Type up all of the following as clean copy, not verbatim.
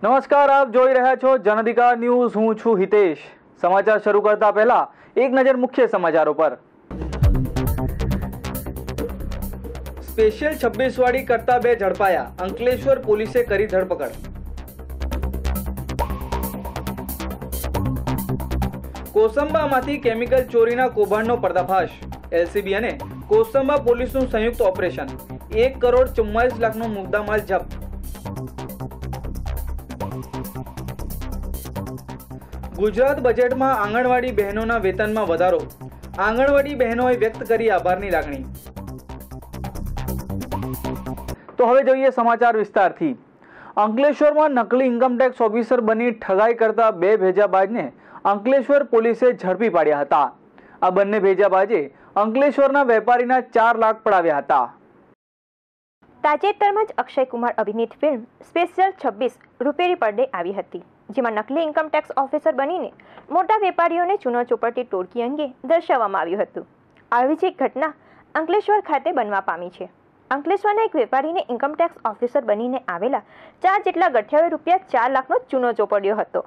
નમસ્કાર, આપ જોઈ રહ્યા છો જનઅધિકાર ન્યૂઝ। હું છું હિતેશ। સમાચાર શરૂ કરતા પહેલા એક નજર મુખ્ય સમાચારો પર। સ્પેશિયલ 26 વાળી કરતા બે ઝડપાયા, અંકલેશ્વર પોલીસે કરી ધરપકડ। કોસંબામાંથી કેમિકલ ચોરીના કૌભાંડનો પર્દાફાશ, એલસીબી અને કોસંબા પોલીસનું સંયુક્ત ઓપરેશન, 1 કરોડ 44 લાખનો મુદ્દામાલ જપ્ત। ગુજરાત બજેટમાં આંગણવાડી બહેનોના વેતનમાં વધારો, આંગણવાડી બહેનોએ વ્યક્ત કરી આભારની લાગણી। તો હવે જોઈએ સમાચાર વિસ્તારથી। અંકલેશ્વરમાં નકલી ઇન્કમટેક્સ ઓફિસર બની ઠગાઈ કરતા બે ભેજાબાજને અંકલેશ્વર પોલીસે ઝડપી પાડ્યા હતા। આ બંને ભેજાબાજે અંકલેશ્વરના વેપારીના 4 લાખ પડાવ્યા હતા। તાજેતરમાં જ અક્ષય કુમાર અભિનીત ફિલ્મ સ્પેશિયલ 26 રૂપેરી પડદે આવી હતી, જેમાં નકલી ઇન્કમટેક્સ ઓફિસર બનીને મોટા વેપારીઓને ચૂનો ચોપડતી ટોળકી અંગે દર્શાવવામાં આવ્યું હતું। આવી જ એક ઘટના અંકલેશ્વર ખાતે બનવા પામી છે। અંકલેશ્વરના એક વેપારીને ઇન્કમટેક્સ ઓફિસર બનીને આવેલા 4 જેટલા ગઠિયાઓએ ₹4 લાખનો ચૂનો ચોપડ્યો હતો।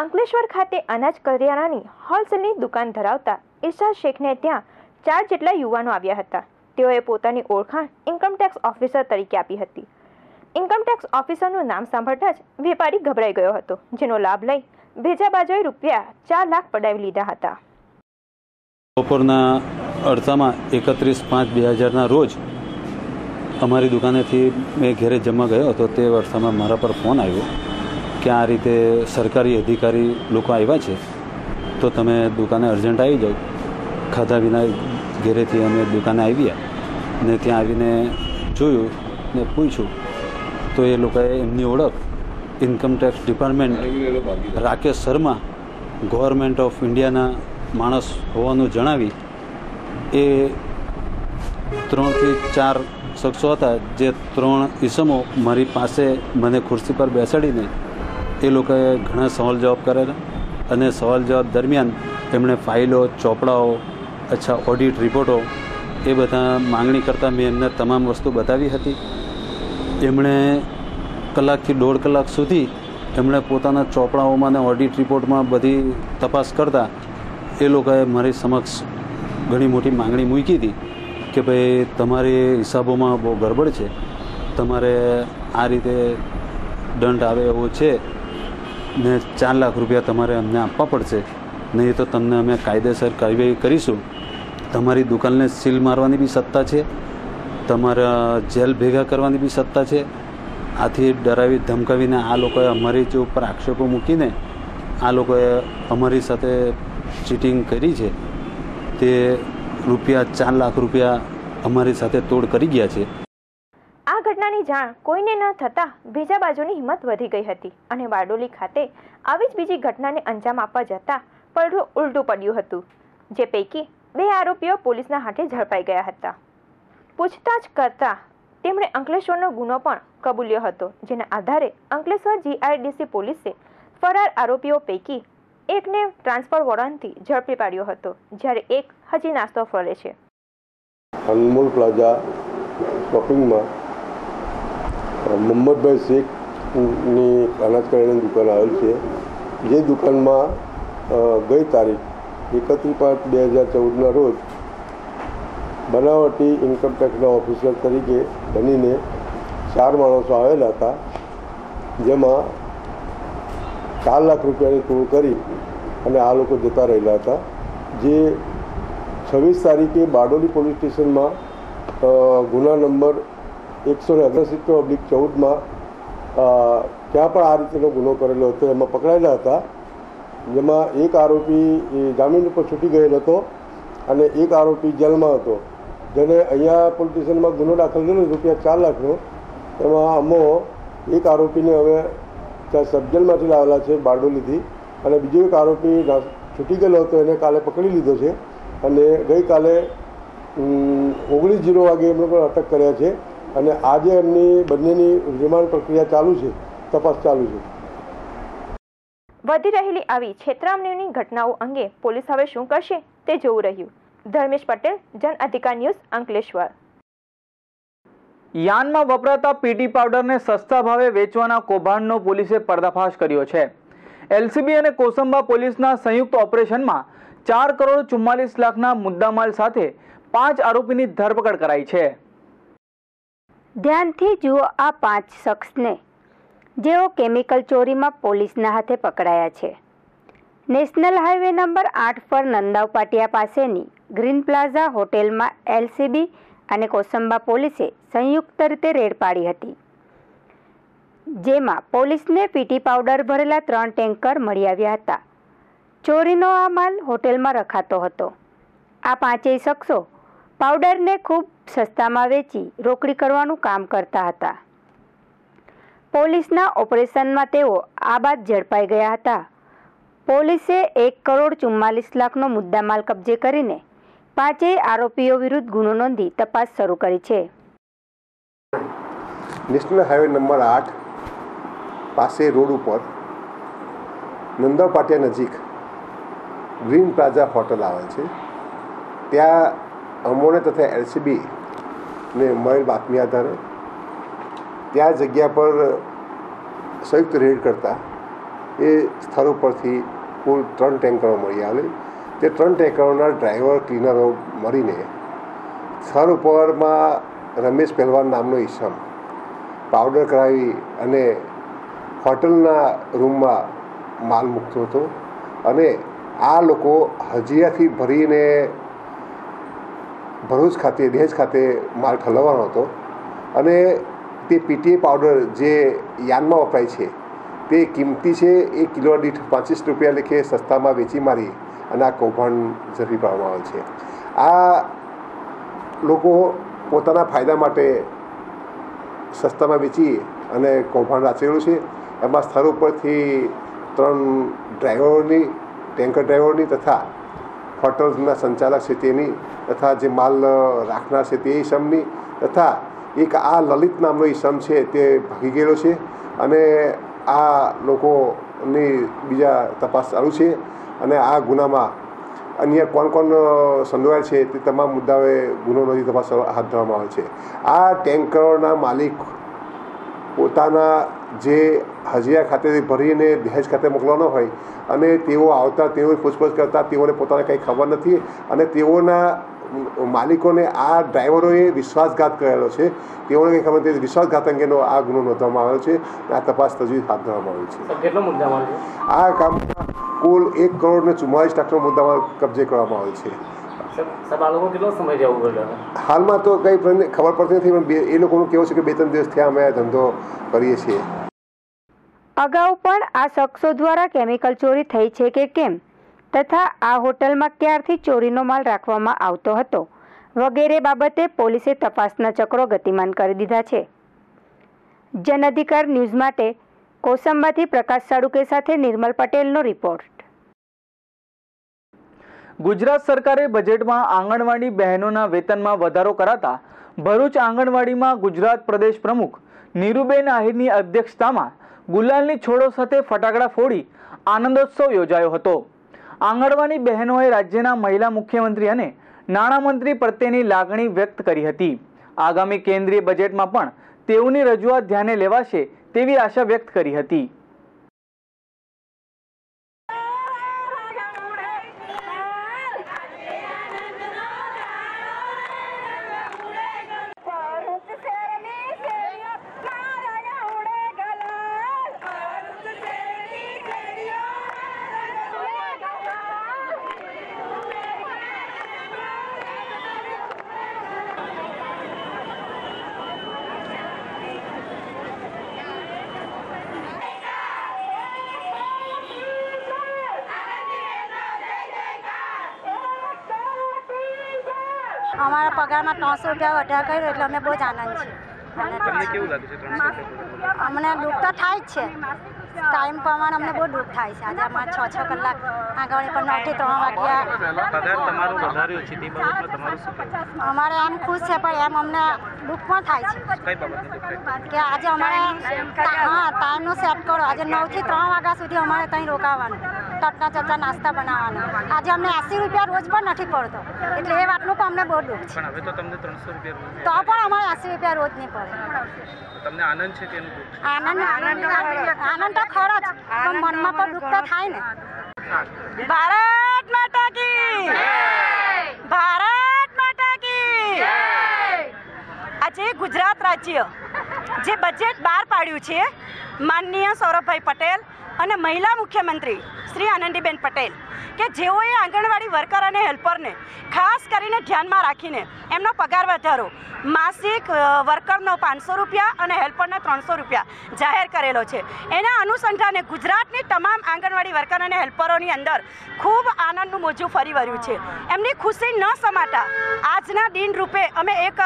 અંકલેશ્વર ખાતે અનાજ કરિયાણાની હોલસેલની દુકાન ધરાવતા ઇરશાદ શેખને ત્યાં 4 જેટલા યુવાનો આવ્યા હતા। તેઓએ પોતાની ઓળખાણ ઇન્કમટેક્સ ઓફિસર તરીકે આપી હતી। ઇન્કમટેક્સ ઓફિસરનું નામ સાંભળતા જ વેપારી ગભરાઈ ગયો હતો, જેનો લાભ લઈ ભેજાબાજોએ ₹4 લાખ પડાવી લીધા હતા। બપોરના અડધામાં 31/5/2000ના રોજ અમારી દુકાનેથી મેં ઘરે જમવા ગયો હતો। તે અડધામાં મારા પર ફોન આવ્યો કે આ રીતે સરકારી અધિકારી લોકો આવ્યા છે, તો તમે દુકાને અર્જન્ટ આવી જાઓ। ખાધા વિના ઘરેથી અમે દુકાને આવ્યા ને ત્યાં આવીને જોયું ને પૂછ્યું તો એ લોકોએ એમની ઓળખ income tax department Rakesh Sharma government of ઇન્ડિયાના માણસ હોવાનું જણાવી એ 3 થી 4 શખ્સો હતા, જે 3 ઈસમો મારી પાસે મને ખુરશી પર બેસાડીને એ લોકોએ ઘણા સવાલ જવાબ કરેલા અને સવાલ જવાબ દરમિયાન એમણે ફાઇલો, ચોપડાઓ, ઓડિટ રિપોર્ટો એ બધા માંગણી કરતાં મેં એમને તમામ વસ્તુ બતાવી હતી। એમણે કલાકથી 1.5 કલાક સુધી એમણે પોતાના ચોપડાઓમાં અને ઓડિટ રિપોર્ટમાં બધી તપાસ કરતાં એ લોકોએ મારી સમક્ષ ઘણી મોટી માંગણી મૂકી હતી કે ભાઈ તમારી હિસાબોમાં બહુ ગડબડ છે, તમારે આ રીતે દંડ આવે એવો છે ને ₹4 લાખ તમારે અમને આપવા પડશે, નહીં તો તમને અમે કાયદેસર કાર્યવાહી કરીશું। તમારી દુકાનને સીલ મારવાની બી સત્તા છે, તમારા જેલ ભેગા કરવાની બી સત્તા છે। આથી ડરાવી ધમકાવીને આ લોકોએ અમારી જે ઉપર આક્ષેપો મૂકીને આ લોકોએ અમારી સાથે ચીટિંગ કરી છે। તે ₹4 લાખ અમારી સાથે તોડ કરી ગયા છે। આ ઘટનાની જાણ કોઈને ન થતાં ભેજાબાજોની હિંમત વધી ગઈ હતી અને બારડોલી ખાતે આવી જ બીજી ઘટનાને અંજામ આપવા જતાં પલડું ઉલટું પડ્યું હતું, જે પૈકી 2 આરોપીઓ પોલીસના હાથે ઝડપાઈ ગયા હતા। પૂછતાછ કરતા તેમણે અંકલેશ્વરનો ગુનો પણ કબૂલ્યો હતો, જેના આધારે અંકલેશ્વર જીઆઈડીસી પોલીસે ફરાર આરોપીઓ પૈકી એકને ટ્રાન્સફર વોરંટથી ઝડપી પાડ્યો હતો, જ્યારે એક હજી નાસ્તો ફરે છે। અનમોલ પ્લાઝા શોપિંગમાં મોહમ્મદભાઈ શેખની અનાજ કરિયાણાની દુકાન આવેલ છે, જે દુકાનમાં ગઈ તારીખ 31/5/2014ના રોજ બનાવટી ઇન્કમટેક્સના ઓફિસર તરીકે બનીને 4 માણસો આવેલા હતા, જેમાં ₹4 લાખની તોડ કરી અને આ લોકો જતા રહેલા હતા। જે 26 તારીખે બારડોલી પોલીસ સ્ટેશનમાં ગુના નંબર 189/14માં ત્યાં પણ આ રીતેનો ગુનો કરેલો હતો, એમાં પકડાયેલા હતા। જેમાં એક આરોપી જામીન ઉપર છૂટી ગયેલો હતો અને એક આરોપી જેલમાં હતો, જેને અહીંયા પોલીસ સ્ટેશનમાં ગુનો દાખલ થયેલો ₹4 લાખનો। એમાં અમો એક આરોપીને હવે સબજેલમાંથી લાવેલા છે બારડોલીથી, અને બીજો એક આરોપી છૂટી ગયેલો હતો, એને કાલે પકડી લીધો છે અને ગઈકાલે 19:00 વાગે એમને પણ અટક કર્યા છે અને આજે એમની બંનેની રિમાન્ડ પ્રક્રિયા ચાલુ છે, તપાસ ચાલુ છે। વધી રહેલી આવી છેતરામણીની ઘટનાઓ અંગે પોલીસ હવે શું કરશે તે જોવું રહ્યું। ધર્મેશ પટેલ, જન અધિકાર ન્યૂઝ, અંકલેશ્વર। યાનમાં વપરાતા પીટી પાવડરને સસ્તા ભાવે વેચવાના કૌભાંડનો પોલીસે પર્દાફાશ કર્યો છે. એલસીબી અને કોસંબા પોલીસના સંયુક્ત ઓપરેશનમાં 4,44,00,000ના મુદ્દામાલ સાથે 5 આરોપીની ધરપકડ કરાઈ છે. ધ્યાનથી જુઓ આ 5 શખ્સને જેઓ કેમિકલ ચોરીમાં પોલીસના હાથે પકડાયા છે. નેશનલ હાઈવે નંબર 8 પર નંદાવ પાટિયા પાસેની ગ્રીન પ્લાઝા હોટેલમાં એલસીબી અને કોસંબા પોલીસે સંયુક્ત રીતે રેડ પાડી હતી, જેમાં પોલીસને પીટી પાવડર ભરેલા 3 ટેન્કર મળી આવ્યા હતા. ચોરીનો આ માલ હોટેલમાં રખાતો હતો. આ 5 શખ્સો પાવડરને ખૂબ સસ્તામાં વેચી રોકડી કરવાનું કામ કરતા હતા. પોલીસના ઓપરેશનમાં તેઓ આ બાદ ઝડપાઈ ગયા હતા. પોલીસે 1,44,00,000નો મુદ્દામાલ કબજે કરીને 5 આરોપીઓ વિરુદ્ધ ગુનો નોંધી તપાસ શરૂ કરી છે. નેશનલ હાઈવે નંબર 8 પાસે રોડ ઉપર નંદાવ પાટિયા નજીક ગ્રીન પ્લાઝા હોટલ આવે છે. ત્યાં અમોને તથા એલસીબીને મળેલ બાતમી આધારે ત્યાં જગ્યા પર સંયુક્ત રેડ કરતા એ સ્થળ ઉપરથી કુલ 3 ટેન્કરો મળી આવેલી. તે 3 ટેન્કરોના ડ્રાઈવર ક્લીનરો મળીને સ્થળ ઉપરમાં રમેશ પહેલવાન નામનો ઈસમ પાવડર કરાવી અને હોટલના રૂમમાં માલ મૂકતો હતો અને આ લોકો હજીરાથી ભરીને ભરૂચ ખાતે દહેજ ખાતે માલ ઠલવવાનો હતો અને તે પીટીએ પાવડર જે યાનમાં વપરાય છે તે કિંમતી છે. એ કિલો દીઠ 25 રૂપિયા લેખે સસ્તામાં વેચી મારી અને આ કૌભાંડ ઝડપી પાડવામાં આવે છે. આ લોકો પોતાના ફાયદા માટે સસ્તામાં વેચી અને કૌભાંડ આચરેલું છે. એમાં સ્થળ ઉપરથી 3 ડ્રાઈવરોની ટેન્કર ડ્રાઈવરની તથા હોટલના સંચાલક છે તેની તથા જે માલ રાખનાર છે તે ઈસમની તથા એક આ લલિત નામનો ઈસમ છે તે ભાગી ગયેલો છે અને આ લોકોની બીજા તપાસ ચાલુ છે અને આ ગુનામાં અન્ય કોણ સંડોવાયેલ છે તે તમામ મુદ્દાઓએ ગુનો નોંધી તપાસ હાથ ધરવામાં આવે છે. આ ટેન્કરોના માલિક પોતાના જે હજીરા ખાતેથી ભરીને દહેજ ખાતે મોકલવાનો હોય અને તેઓ આવતા તેઓની પૂછપરછ કરતા તેઓને પોતાને કંઈ ખબર નથી અને તેઓના માલિકોને આ ડ્રાઈવરોએ વિશ્વાસઘાત કરેલો છે. તેઓને કંઈ ખબર નથી. વિશ્વાસઘાત અંગેનો આ ગુનો નોંધવામાં આવ્યો છે અને આ તપાસ તજવીજ હાથ ધરવામાં આવી છે. કેટલો મુદ્દામાલ છે? આ કામમાં કુલ 1,44,00,000નો મુદ્દામાલ કબજે કરવામાં આવ્યો છે. સાહેબ, આ લોકો કેટલો સમય જવું પડે? હાલમાં તો કંઈ ખબર પડતી નથી, પણ એ લોકોનું કહેવું છે કે 2-3 દિવસ થયા અમે ધંધો કરીએ છીએ. અગાઉ પણ આ શખ્સો દ્વારા કેમિકલ ચોરી થઈ છે કે કેમ તથા આ હોટલમાં ક્યારથી ચોરીનો માલ રાખવામાં આવતો હતો વગેરે બાબતે પોલીસે તપાસના ચક્રો ગતિમાન કરી દીધા છે. જન અધિકાર ન્યૂઝ માટે કોસંબાથી પ્રકાશ સાળુકે સાથે નિર્મલ પટેલનો રિપોર્ટ. ગુજરાત સરકારે બજેટમાં આંગણવાડી બહેનોના વેતનમાં વધારો કરાતા ભરૂચ આંગણવાડીમાં ગુજરાત પ્રદેશ પ્રમુખ નીરુબેન આહિરની અધ્યક્ષતામાં ગુલાલની છોડો સાથે ફટાકડા ફોડી આનંદોત્સવ યોજાયો હતો. આંગણવાડી બહેનોએ રાજ્યના મહિલા મુખ્યમંત્રી અને નાણામંત્રી પ્રત્યેની લાગણી વ્યક્ત કરી હતી. આગામી કેન્દ્રીય બજેટમાં પણ તેઓની રજૂઆત ધ્યાને લેવાશે તેવી આશા વ્યક્ત કરી હતી. અમારા પગારમાં 300 રૂપિયા વધારો કર્યો એટલે અમે બહુ જ આનંદ છે. તમને કેવું લાગે છે 300? અમને દુઃખ તો થાય જ છે. ટાઈમ પ્રમાણે અમને બહુ દુઃખ થાય છે. આજે અમારે 6 કલાક આંગણવાડી પર 9 થી 3 વાગ્યા પગાર તમારો વધાર્યો છે તે બાબતમાં તમારું શું કહેવું? અમારે એમ ખુશ છે પણ એમ અમને દુઃખ પણ થાય છે. કઈ બાબતનું દુઃખ થાય? કે આજે અમારે ટાઈમનું સેટ કરો. આજે 9 થી 3 વાગ્યા સુધી અમારે ત્યાં રોકાવાનું. ટટના ચચા નાસ્તા બનાવવાના. આજે અમને 80 રૂપિયા રોજ પણ નથી પડતો, એટલે એ વાતનું પણ અમને બહુ દુઃખ છે. પણ હવે તો તમને 300 રૂપિયા તો પણ અમારે 80 રૂપિયા રોજ નહીં પડે. તમને આનંદ છે કે એનું દુઃખ છે? આનંદ તો ખરો જ, પણ મનમાં પણ દુઃખ તો થાય ને. ભારત માતા કી ભારત માતા કી. આજે ગુજરાત રાજ્ય જે બજેટ બહાર પાડ્યું છે, માનનીય સૌરભભાઈ પટેલ અને મહિલા મુખ્યમંત્રી શ્રી આનંદીબેન પટેલ, કે જેઓએ આંગણવાડી વર્કર અને હેલ્પરને ખાસ કરીને ધ્યાનમાં રાખીને એમનો પગાર વધારો માસિક વર્કરનો 500 રૂપિયા અને હેલ્પરને 300 રૂપિયા જાહેર કરેલો છે. એના અનુસંધાને ગુજરાતની તમામ આંગણવાડી વર્કર અને હેલ્પરોની અંદર ખૂબ આનંદનું મોજું ફરી વળ્યું છે. એમની ખુશી ન સમાતા આજના દિન રૂપે અમે એક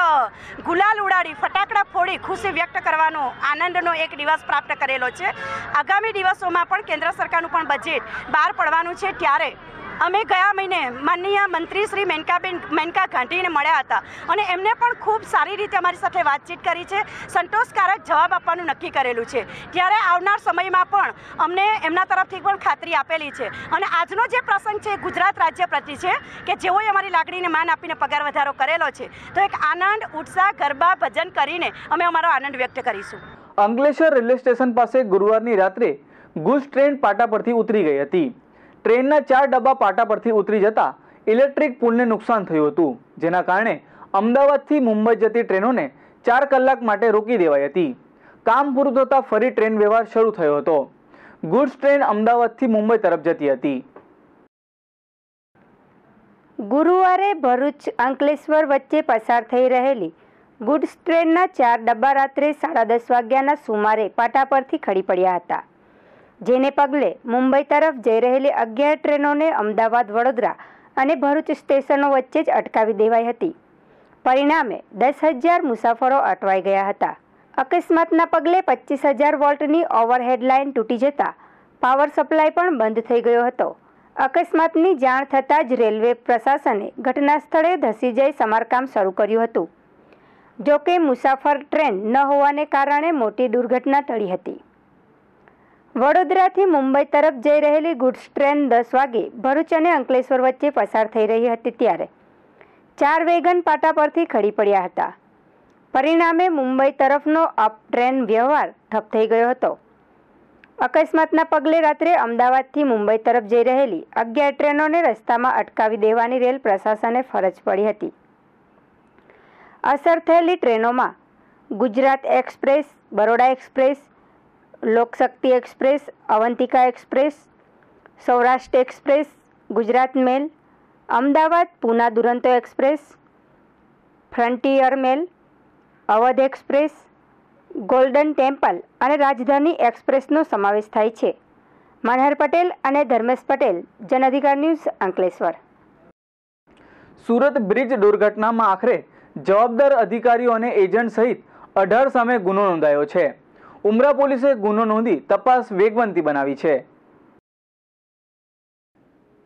ગુલાલ ઉડાડી ફટાકડા ફોડી ખુશી વ્યક્ત કરવાનો આનંદનો એક દિવસ પ્રાપ્ત કરેલો છે. આગામી દિવસોમાં પણ કેન્દ્ર સરકારનું પણ બજેટ બહાર પડવાનું છે, ત્યારે અમે ગયા મહિને માનનીય મંત્રી શ્રી મેનકા ગાંધીને મળ્યા હતા અને એમને પણ ખૂબ સારી રીતે અમારી સાથે વાતચીત કરી છે, સંતોષકારક જવાબ આપવાનું નક્કી કરેલું છે. ત્યારે આવનાર સમયમાં પણ અમને એમના તરફથી પણ ખાતરી આપેલી છે. અને આજનો જે પ્રસંગ છે ગુજરાત રાજ્ય પ્રતિ છે કે જેઓએ અમારી લાગણીને માન આપીને પગાર વધારો કરેલો છે, તો એક આનંદ, ઉત્સાહ, ગરબા, ભજન કરીને અમે અમારો આનંદ વ્યક્ત કરીશું. અંકલેશ્વર રેલવે સ્ટેશન પાસે ગુરુવારની રાત્રે ગુડ્સ ટ્રેન પાટા પરથી ઉતરી ગઈ હતી. ટ્રેનના 4 ડબ્બા પાટા પરથી ઉતરી જતા ઇલેક્ટ્રિક પુલને નુકસાન થયું હતું, જેના કારણે અમદાવાદથી મુંબઈ જતી ટ્રેનોને 4 કલાક માટે રોકી દેવાઈ હતી. કામ પૂરું થતાં ફરી ટ્રેન વ્યવહાર શરૂ થયો હતો. ગુડ્સ ટ્રેન અમદાવાદથી મુંબઈ તરફ જતી હતી. ગુરુવારે ભરૂચ અંકલેશ્વર વચ્ચે પસાર થઈ રહેલી ગુડ્સ ટ્રેનના 4 ડબ્બા રાત્રે 10:30 વાગ્યાના સુમારે પાટા પરથી ખડી પડ્યા હતા, જેને પગલે મુંબઈ તરફ જઈ રહેલી 11 ટ્રેનોને અમદાવાદ, વડોદરા અને ભરૂચ સ્ટેશનો વચ્ચે જ અટકાવી દેવાઈ હતી. પરિણામે 10,000 મુસાફરો અટવાઈ ગયા હતા. અકસ્માતના પગલે 25,000 વોલ્ટની ઓવરહેડ લાઇન તૂટી જતા પાવર સપ્લાય પણ બંધ થઈ ગયો હતો. અકસ્માતની જાણ થતાં જ રેલવે પ્રશાસને ઘટના સ્થળે ધસી જઈ સમારકામ શરૂ કર્યું હતું. જોકે મુસાફર ટ્રેન ન હોવાને કારણે મોટી દુર્ઘટના ટળી હતી. વડોદરાથી મુંબઈ તરફ જઈ રહેલી ગુડ્સ ટ્રેન 10 વાગે ભરૂચ અને અંકલેશ્વર વચ્ચે પસાર થઈ રહી હતી, ત્યારે 4 વેગન પાટા પરથી ખડી પડ્યા હતા. પરિણામે મુંબઈ તરફનો અપ ટ્રેન વ્યવહાર ઠપ થઈ ગયો હતો. અકસ્માતના પગલે રાત્રે અમદાવાદથી મુંબઈ તરફ જઈ રહેલી 11 ટ્રેનોને રસ્તામાં અટકાવી દેવાની રેલ પ્રશાસને ફરજ પડી હતી. અસર થયેલી ટ્રેનોમાં Gujarat express, Baroda express, Lokshakti express, Avantika express, Saurashtra express, Gujarat mail, Ahmedabad Poona Duronto express, frontier mail, Awadh express, golden temple અને રાજધાની એક્સપ્રેસનો સમાવેશ થાય છે. મનહર પટેલ અને ધર્મેશ પટેલ, જન અધિકાર ન્યૂઝ, અંકલેશ્વર. સુરત બ્રિજ દુર્ઘટનામાં આખરે જવાબદાર અધિકારીઓ અને એજન્ટ સહિત 18 સામે ગુનો નોંધાયો છે. ઉમરા પોલીસે ગુનો નોંધી તપાસ વેગવંતી બનાવી છે.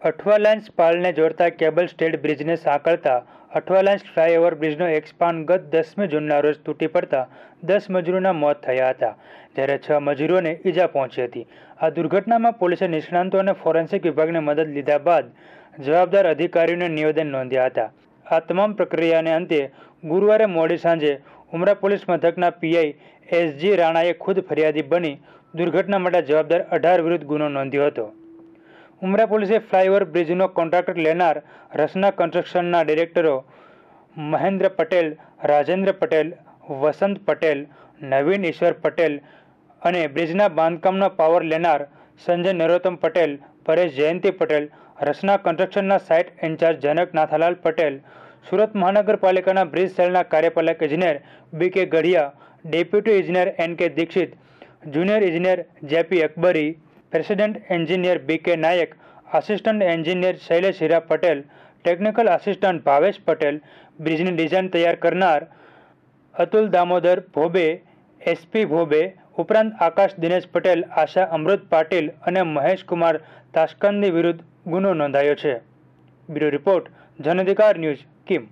અઠવાલાઇન્સ પાલને જોડતા કેબલ સ્ટેડ બ્રિજને સાંકળતા અઠવાલાઇન્સ ફ્લાયઓવર બ્રિજનો એક સ્પાન ગત 10મી જૂનના રોજ તૂટી પડતા 10 મજૂરોના મોત થયા હતા, જ્યારે 6 મજૂરોને ઈજા પહોંચી હતી. આ દુર્ઘટનામાં પોલીસે નિષ્ણાંતો અને ફોરેન્સિક વિભાગની મદદ લીધા બાદ જવાબદાર અધિકારીઓને નિવેદન નોંધ્યા હતા. આ તમામ પ્રક્રિયાને અંતે ગુરુવારે મોડી સાંજે ઉમરા પોલીસ મથકના પીઆઈ એસજી રાણાએ ખુદ ફરિયાદી બની દુર્ઘટના માટે જવાબદાર 18 વિરુદ્ધ ગુનો નોંધ્યો હતો. ઉમરા પોલીસે ફ્લાયઓવર બ્રિજનો કોન્ટ્રાક્ટ લેનાર રસના કન્સ્ટ્રક્શનના ડિરેક્ટરો મહેન્દ્ર પટેલ, રાજેન્દ્ર પટેલ, વસંત પટેલ, નવીન ઈશ્વર પટેલ અને બ્રિજના બાંધકામનો પાવર લેનાર સંજય નરોત્તમ પટેલ, પરેશ જયંતિ પટેલ, રસના કન્સ્ટ્રક્શનના સાઇટ ઇન્ચાર્જ જનક નાથાલાલ પટેલ, સુરત મહાનગરપાલિકાના બ્રિજ સેલના કાર્યપાલક ઇજનેર બી.કે. ગઢિયા, ડેપ્યુટી ઇજનેર એન.કે. દીક્ષિત, જુનિયર ઇજનેર J P. Akbari, president engineer B K. Nayak, assistant engineer Shailesh Hira Patel, technical assistant Bhavesh Patel, બ્રિજની ડિઝાઇન તૈયાર કરનાર અતુલ દામોદર ભોબે, એસપી ભોબે ઉપરાંત આકાશ દિનેશ પટેલ, આશા અમૃત પાટીલ અને મહેશ કુમાર તાસ્કંદી વિરુદ્ધ ગુનો નોંધાયો છે. બ્યુરો રિપોર્ટ, જન અધિકાર ન્યૂઝ, કિમ.